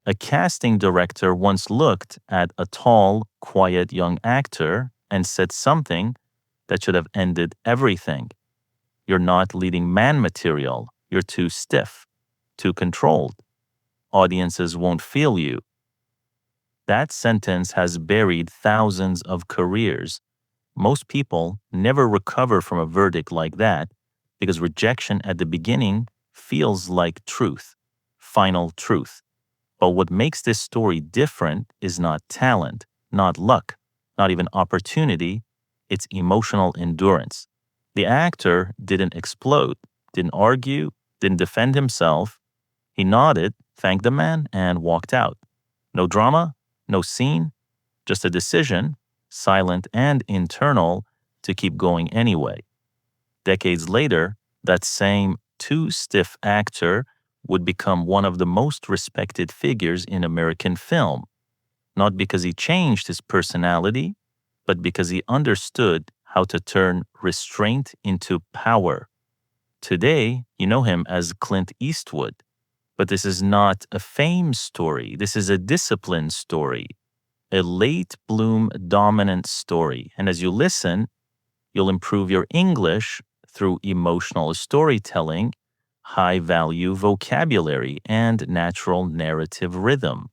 A casting director once looked at a tall, quiet young actor and said something that should have ended everything. You're not leading man material. You're too stiff, too controlled. Audiences won't feel you. That sentence has buried thousands of careers. Most people never recover from a verdict like that because rejection at the beginning feels like truth, final truth. But what makes this story different is not talent, not luck, not even opportunity, it's emotional endurance. The actor didn't explode, didn't argue, didn't defend himself. He nodded, thanked the man, and walked out. No drama, no scene, just a decision, silent and internal, to keep going anyway. Decades later, that same too stiff actor would become one of the most respected figures in American film, not because he changed his personality, but because he understood how to turn restraint into power. Today, you know him as Clint Eastwood, but this is not a fame story. This is a discipline story, a late bloom dominant story. And as you listen, you'll improve your English through emotional storytelling, high value vocabulary, and natural narrative rhythm.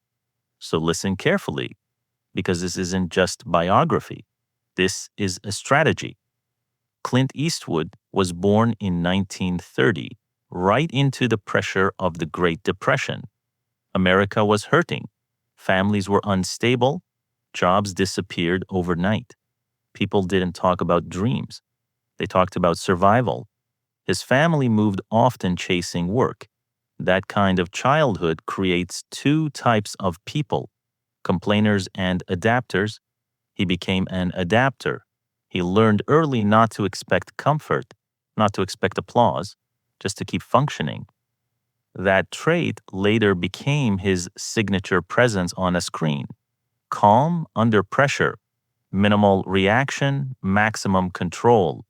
So listen carefully, because this isn't just biography. This is a strategy. Clint Eastwood was born in 1930, right into the pressure of the Great Depression. America was hurting. Families were unstable. Jobs disappeared overnight. People didn't talk about dreams. They talked about survival. His family moved often chasing work. That kind of childhood creates two types of people, complainers and adapters. He became an adapter. He learned early not to expect comfort, not to expect applause, just to keep functioning. That trait later became his signature presence on a screen. Calm under pressure, minimal reaction, maximum control.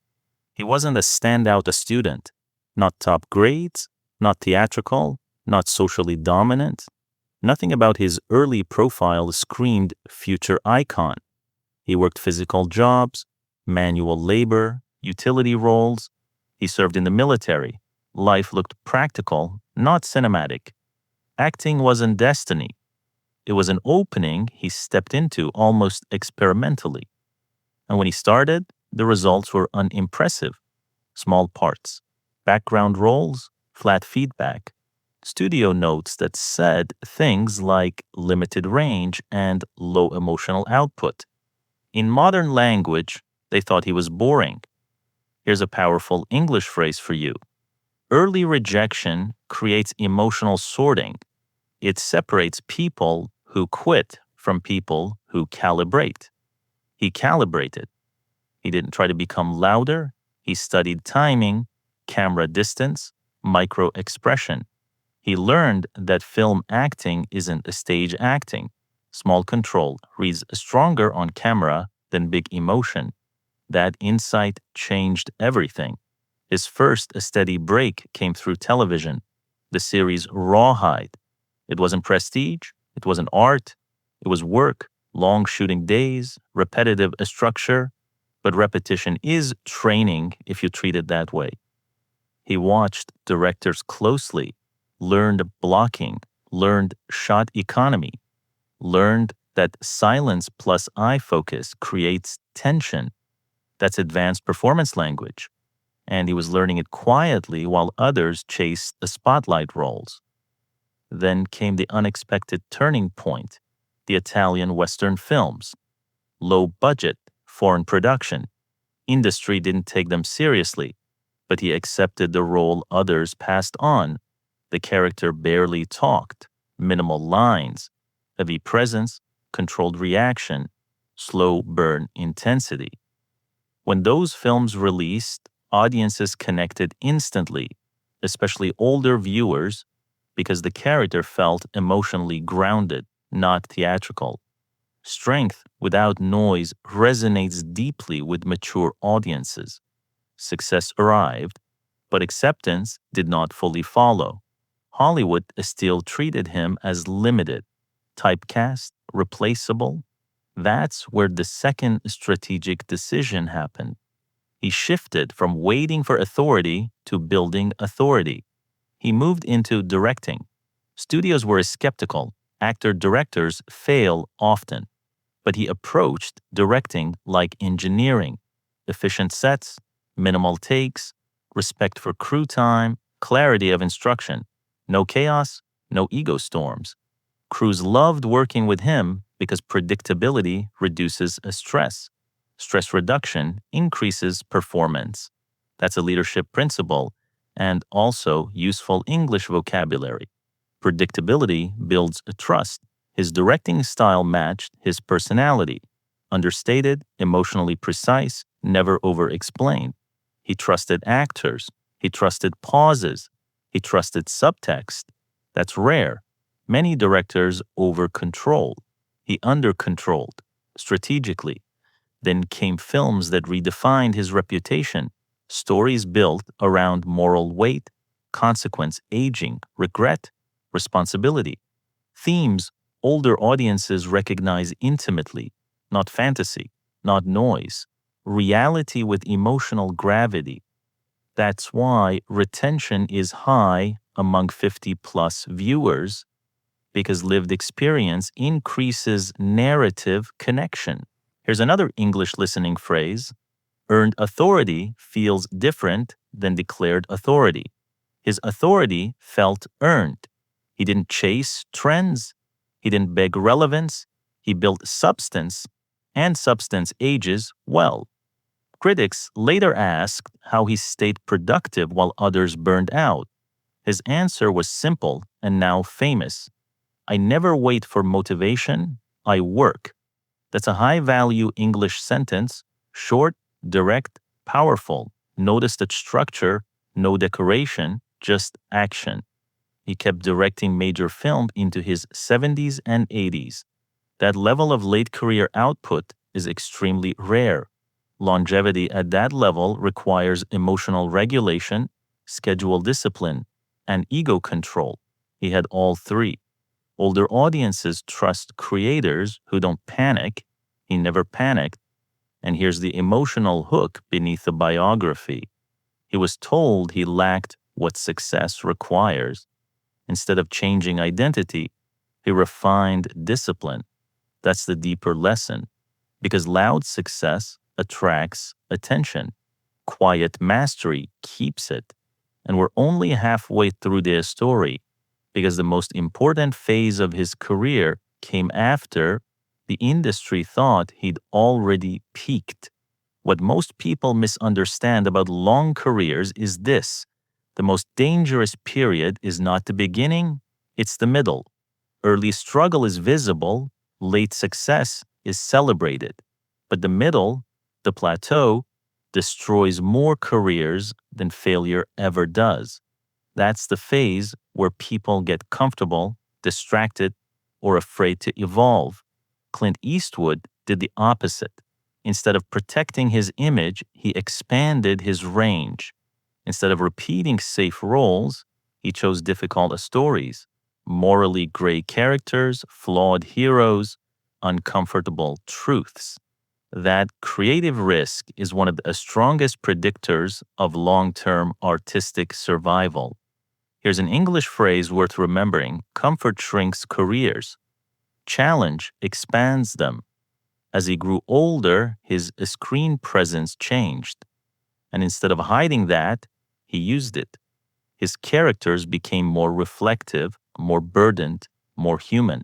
He wasn't a standout student, not top grades, not theatrical, not socially dominant. Nothing about his early profile screamed future icon. He worked physical jobs, manual labor, utility roles. He served in the military. Life looked practical, not cinematic. Acting wasn't destiny. It was an opening he stepped into almost experimentally. And when he started, the results were unimpressive. Small parts, background roles, flat feedback, studio notes that said things like limited range and low emotional output. In modern language, they thought he was boring. Here's a powerful English phrase for you. Early rejection creates emotional sorting. It separates people who quit from people who calibrate. He calibrated. He didn't try to become louder. He studied timing, camera distance, micro expression. He learned that film acting isn't stage acting. Small control reads stronger on camera than big emotion. That insight changed everything. His first steady break came through television, the series Rawhide. It wasn't prestige, it wasn't art, it was work, long shooting days, repetitive structure, but repetition is training if you treat it that way. He watched directors closely, learned blocking, learned shot economy, learned that silence plus eye focus creates tension. That's advanced performance language. And he was learning it quietly while others chased the spotlight roles. Then came the unexpected turning point, the Italian Western films. Low budget, foreign production. Industry didn't take them seriously, but he accepted the role others passed on. The character barely talked, minimal lines, heavy presence, controlled reaction, slow burn intensity. When those films released, audiences connected instantly, especially older viewers, because the character felt emotionally grounded, not theatrical. Strength without noise resonates deeply with mature audiences. Success arrived, but acceptance did not fully follow. Hollywood still treated him as limited, typecast, replaceable. That's where the second strategic decision happened. He shifted from waiting for authority to building authority. He moved into directing. Studios were skeptical. Actor-directors fail often. But he approached directing like engineering: efficient sets, minimal takes, respect for crew time, clarity of instruction, no chaos, no ego storms. Crews loved working with him because predictability reduces stress. Stress reduction increases performance. That's a leadership principle and also useful English vocabulary. Predictability builds a trust. His directing style matched his personality: understated, emotionally precise, never over-explained. He trusted actors. He trusted pauses. He trusted subtext. That's rare. Many directors over-controlled. He under-controlled, strategically. Then came films that redefined his reputation, stories built around moral weight, consequence, aging, regret, responsibility. Themes older audiences recognize intimately, not fantasy, not noise, reality with emotional gravity. That's why retention is high among 50-plus viewers, because lived experience increases narrative connection. Here's another English listening phrase: earned authority feels different than declared authority. His authority felt earned. He didn't chase trends. He didn't beg relevance. He built substance, and substance ages well. Critics later asked how he stayed productive while others burned out. His answer was simple and now famous: I never wait for motivation, I work. That's a high-value English sentence: short, direct, powerful. Notice the structure: no decoration, just action. He kept directing major film into his 70s and 80s. That level of late career output is extremely rare. Longevity at that level requires emotional regulation, schedule discipline, and ego control. He had all three. Older audiences trust creators who don't panic. He never panicked. And here's the emotional hook beneath the biography: he was told he lacked what success requires. Instead of changing identity, he refined discipline. That's the deeper lesson. Because loud success attracts attention. Quiet mastery keeps it. And we're only halfway through their story, because the most important phase of his career came after the industry thought he'd already peaked. What most people misunderstand about long careers is this: the most dangerous period is not the beginning, it's the middle. Early struggle is visible, late success is celebrated. But the middle, the plateau, destroys more careers than failure ever does. That's the phase where people get comfortable, distracted, or afraid to evolve. Clint Eastwood did the opposite. Instead of protecting his image, he expanded his range. Instead of repeating safe roles, he chose difficult stories: morally gray characters, flawed heroes, uncomfortable truths. That creative risk is one of the strongest predictors of long-term artistic survival. Here's an English phrase worth remembering: comfort shrinks careers. Challenge expands them. As he grew older, his screen presence changed. And instead of hiding that, he used it. His characters became more reflective, more burdened, more human.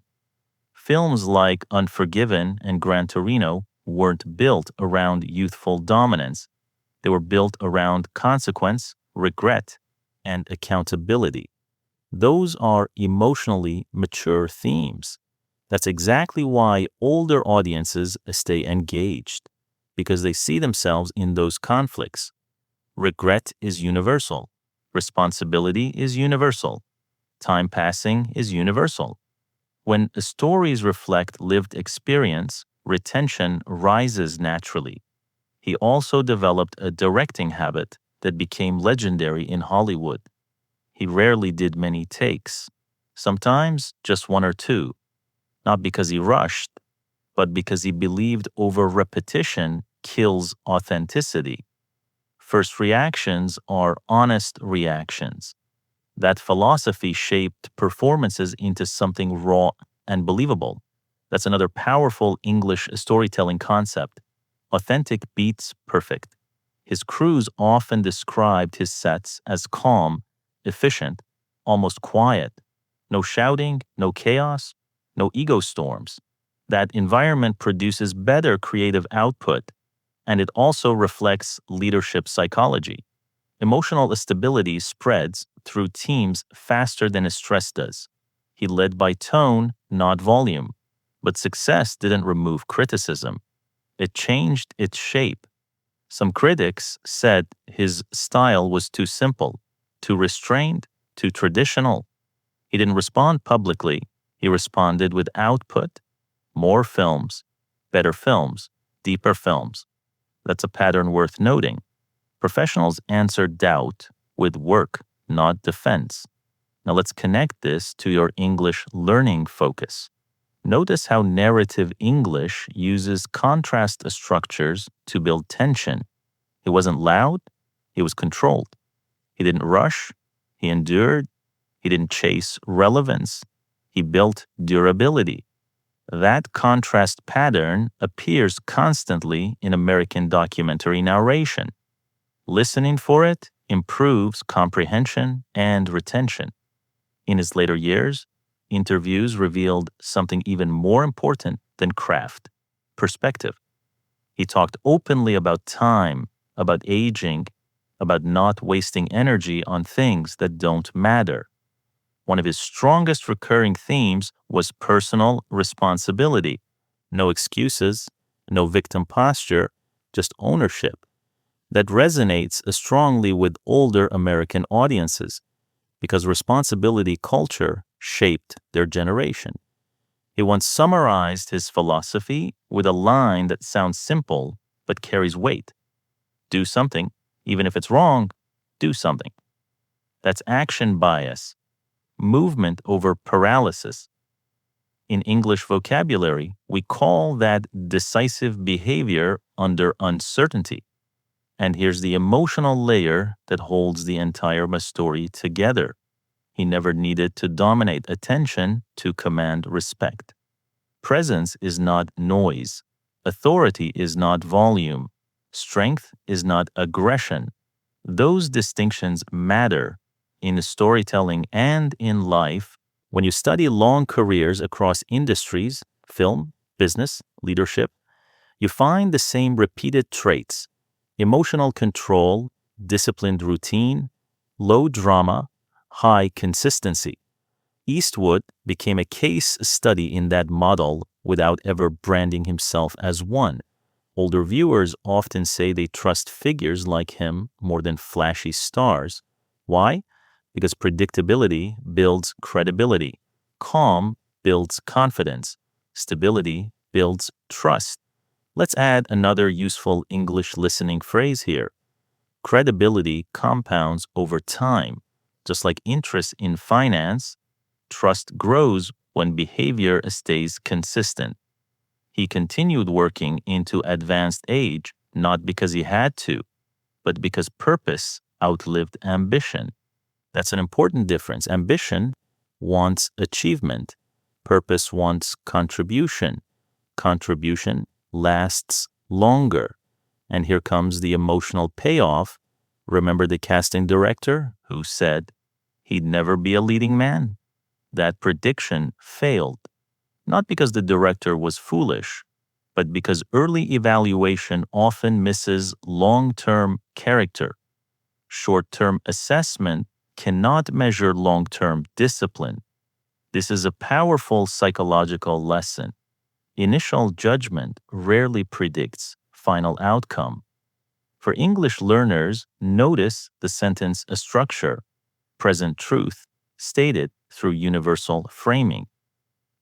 Films like Unforgiven and Gran Torino weren't built around youthful dominance. They were built around consequence, regret, and accountability. Those are emotionally mature themes. That's exactly why older audiences stay engaged, because they see themselves in those conflicts. Regret is universal. Responsibility is universal. Time passing is universal. When stories reflect lived experience, retention rises naturally. He also developed a directing habit that became legendary in Hollywood. He rarely did many takes, sometimes just one or two. not because he rushed, but because he believed over repetition kills authenticity. First reactions are honest reactions. That philosophy shaped performances into something raw and believable. That's another powerful English storytelling concept. Authentic beats perfect. His crews often described his sets as calm, efficient, almost quiet. No shouting, no chaos, no ego storms. That environment produces better creative output, and it also reflects leadership psychology. Emotional stability spreads through teams faster than stress does. He led by tone, not volume. But success didn't remove criticism, it changed its shape. Some critics said his style was too simple, too restrained, too traditional. He didn't respond publicly, he responded with output, more films, better films, deeper films. That's a pattern worth noting. Professionals answer doubt with work, not defense. Now let's connect this to your English learning focus. Notice how narrative English uses contrast structures to build tension. He wasn't loud, he was controlled. He didn't rush, he endured. He didn't chase relevance, he built durability. That contrast pattern appears constantly in American documentary narration. Listening for it improves comprehension and retention. In his later years, interviews revealed something even more important than craft: perspective. He talked openly about time, about aging, about not wasting energy on things that don't matter. One of his strongest recurring themes was personal responsibility. No excuses, no victim posture, just ownership. That resonates strongly with older American audiences because responsibility culture shaped their generation. He once summarized his philosophy with a line that sounds simple but carries weight. Do something, even if it's wrong, do something. That's action bias, movement over paralysis. In English vocabulary, we call that decisive behavior under uncertainty. And here's the emotional layer that holds the entire story together. He never needed to dominate attention to command respect. Presence is not noise. Authority is not volume. Strength is not aggression. Those distinctions matter in storytelling and in life. When you study long careers across industries, film, business, leadership, you find the same repeated traits: emotional control, disciplined routine, low drama, high consistency. Eastwood became a case study in that model without ever branding himself as one. Older viewers often say they trust figures like him more than flashy stars. Why? Because predictability builds credibility. Calm builds confidence. Stability builds trust. Let's add another useful English listening phrase here. Credibility compounds over time. Just like interest in finance, trust grows when behavior stays consistent. He continued working into advanced age, not because he had to, but because purpose outlived ambition. That's an important difference. Ambition wants achievement. Purpose wants contribution. Contribution lasts longer. And here comes the emotional payoff. Remember the casting director who said he'd never be a leading man? That prediction failed, not because the director was foolish, but because early evaluation often misses long-term character. Short-term assessment cannot measure long-term discipline. This is a powerful psychological lesson. Initial judgment rarely predicts final outcome. For English learners, notice the sentence structure: present truth, stated through universal framing.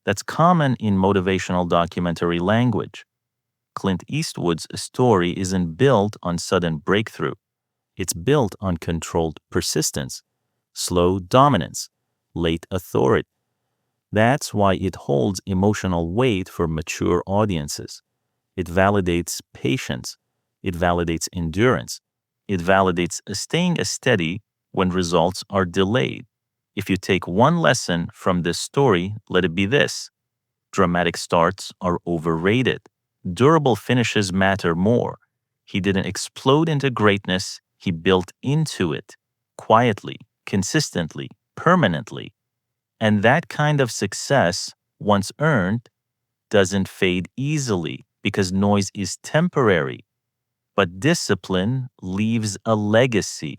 That's common in motivational documentary language. Clint Eastwood's story isn't built on sudden breakthrough. It's built on controlled persistence, slow dominance, late authority. That's why it holds emotional weight for mature audiences. It validates patience. It validates endurance. It validates staying steady when results are delayed. If you take one lesson from this story, let it be this: dramatic starts are overrated. Durable finishes matter more. He didn't explode into greatness, he built into it quietly, consistently, permanently. And that kind of success, once earned, doesn't fade easily because noise is temporary, but discipline leaves a legacy.